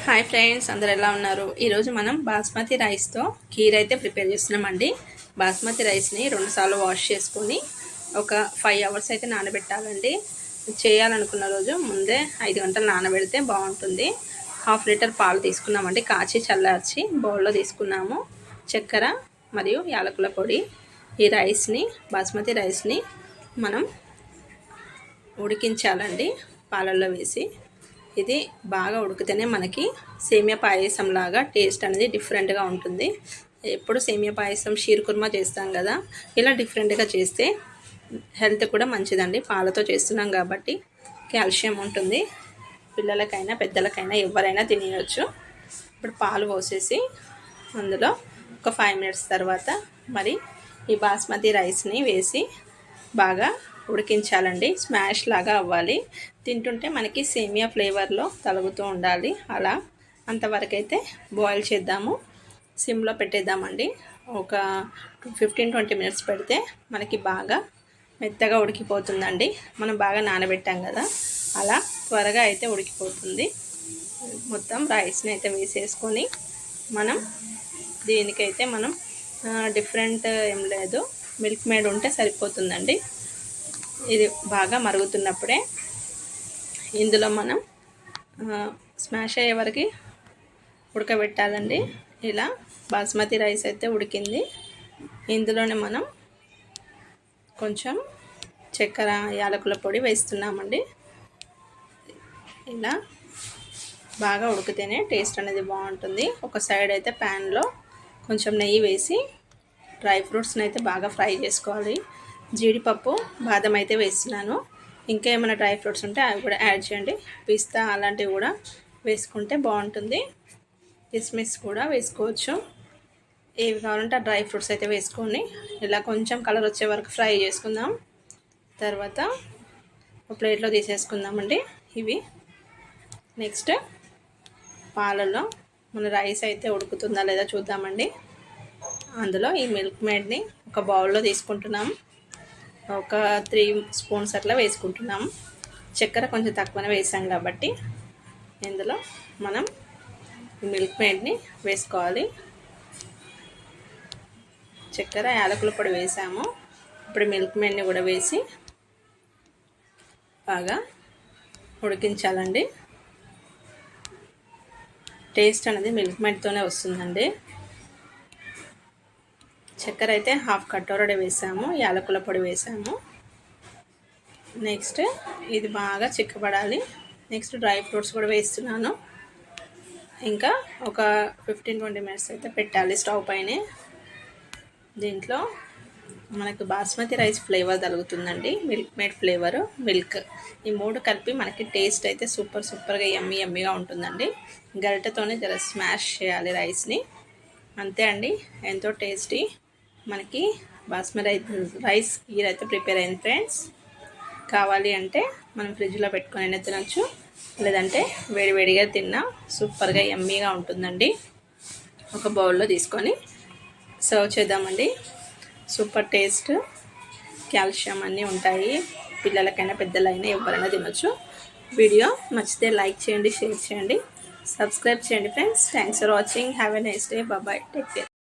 Hi friends, అందరు ఎలా ఉన్నారు? ఈరోజు మనం బాస్మతి రైస్తో కీర్ అయితే ప్రిపేర్ చేస్తున్నామండి. బాస్మతి రైస్ని 2 సార్లు వాష్ చేసుకొని ఒక 5 అవర్స్ అయితే నానబెట్టాలండి. చేయాలనుకున్న రోజు ముందే 5 గంటలు నానబెడితే బాగుంటుంది. 1/2 లీటర్ పాలు తీసుకున్నామండి, కాచి చల్లార్చి బౌల్లో తీసుకున్నాము. చక్కెర మరియు యాలకుల పొడి. ఈ రైస్ని, బాస్మతి రైస్ని మనం ఉడికించాలండి పాలల్లో వేసి. ఇది బాగా ఉడికితేనే మనకి సేమియా పాయసం లాగా టేస్ట్ అనేది డిఫరెంట్గా ఉంటుంది. ఎప్పుడు సేమియా పాయసం షీర్ కుర్మా చేస్తాం కదా, ఇలా డిఫరెంట్గా చేస్తే హెల్త్ కూడా మంచిదండి. పాలతో చేస్తున్నాం కాబట్టి కాల్షియం ఉంటుంది. పిల్లలకైనా పెద్దలకైనా ఎవరైనా తినేయచ్చు. ఇప్పుడు పాలు పోసేసి అందులో ఒక 5 మినిట్స్ తర్వాత మరి ఈ బాస్మతి రైస్ని వేసి బాగా ఉడికించాలండి. స్మాష్ లాగా అవ్వాలి. తింటుంటే మనకి సేమియా ఫ్లేవర్లో తలుగుతూ ఉండాలి. అలా అంతవరకు అయితే బాయిల్ చేద్దాము. సిమ్లో పెట్టేద్దామండి. ఒక 15-20 మినిట్స్ పెడితే మనకి బాగా మెత్తగా ఉడికిపోతుందండి. మనం బాగా నానబెట్టాం కదా, అలా త్వరగా అయితే ఉడికిపోతుంది. మొత్తం రైస్ని అయితే వేసేసుకొని దీనికైతే మనం డిఫరెంట్ ఏం లేదు, మిల్క్ మేడ్ ఉంటే సరిపోతుందండి. ఇది బాగా మరుగుతున్నప్పుడే ఇందులో మనం స్మాష్ అయ్యే వరకు ఉడకబెట్టాలండి. ఇలా బాస్మతి రైస్ అయితే ఉడికింది. ఇందులోనే మనం కొంచెం చక్కెర, యాలకుల పొడి వేస్తున్నామండి. ఇలా బాగా ఉడికితేనే టేస్ట్ అనేది బాగుంటుంది. ఒక సైడ్ అయితే ప్యాన్లో కొంచెం నెయ్యి వేసి డ్రై ఫ్రూట్స్ని అయితే బాగా ఫ్రై చేసుకోవాలి. జీడిపప్పు, బాదం అయితే వేస్తున్నాను. ఇంకా ఏమైనా డ్రై ఫ్రూట్స్ ఉంటే అవి కూడా యాడ్ చేయండి. పిస్తా అలాంటివి కూడా వేసుకుంటే బాగుంటుంది. కిస్మిస్ కూడా వేసుకోవచ్చు. ఏవి కావాలంటే ఆ డ్రై ఫ్రూట్స్ అయితే వేసుకొని ఇలా కొంచెం కలర్ వచ్చే వరకు ఫ్రై చేసుకుందాం. తర్వాత ఒక ప్లేట్లో తీసేసుకుందామండి. ఇవి నెక్స్ట్ పాలలో మన రైస్ అయితే ఉడుకుతుందా లేదా చూద్దామండి. అందులో ఈ మిల్క్ మేడ్ని ఒక బౌల్లో తీసుకుంటున్నాం. ఒక 3 స్పూన్స్ అట్లా వేసుకుంటున్నాము. చక్కెర కొంచెం తక్కువనే వేసాం కాబట్టి ఇందులో మనం మిల్క్ మేడ్ని వేసుకోవాలి. చక్కెర, యాలకుల పొడి వేసాము. ఇప్పుడు మిల్క్ మేడ్ని కూడా వేసి బాగా ఉడికించాలండి. టేస్ట్ అనేది మిల్క్ మేడ్తోనే వస్తుందండి. చక్కెర అయితే 1/2 కటోరడే వేసాము, యాలకుల పొడి వేసాము. నెక్స్ట్ ఇది బాగా చిక్కబడాలి. నెక్స్ట్ డ్రై ఫ్రూట్స్ కూడా వేస్తున్నాను. ఇంకా ఒక 15-20 మినిట్స్ అయితే పెట్టాలి స్టవ్ పైనే. దీంట్లో మనకు బాస్మతి రైస్ ఫ్లేవర్ తగులుతుందండి, మిల్క్ మేడ్ ఫ్లేవరు, మిల్క్, ఈ 3 కలిపి మనకి టేస్ట్ అయితే సూపర్గా యమ్మీగా ఉంటుందండి. గరిటెతోనే జర స్మాష్ చేయాలి రైస్ని. అంతే అండి, ఎంతో టేస్టీ మనకి బాస్మతి రైస్ కీర్ అయితే ప్రిపేర్ అయింది ఫ్రెండ్స్. కావాలి అంటే మనం ఫ్రిడ్జ్లో పెట్టుకొని అయినా తినచ్చు, లేదంటే వేడివేడిగా తిన్నా సూపర్గా యమ్మీగా ఉంటుందండి. ఒక బౌల్లో తీసుకొని సర్వ్ చేద్దామండి. సూపర్ టేస్ట్, కాల్షియం అన్నీ ఉంటాయి. పిల్లలకైనా పెద్దలైనా ఎవరైనా తినచ్చు. వీడియో నచ్చితే లైక్ చేయండి, షేర్ చేయండి, సబ్స్క్రైబ్ చేయండి friends. Thanks for watching. Have a nice day. Bye. Take care.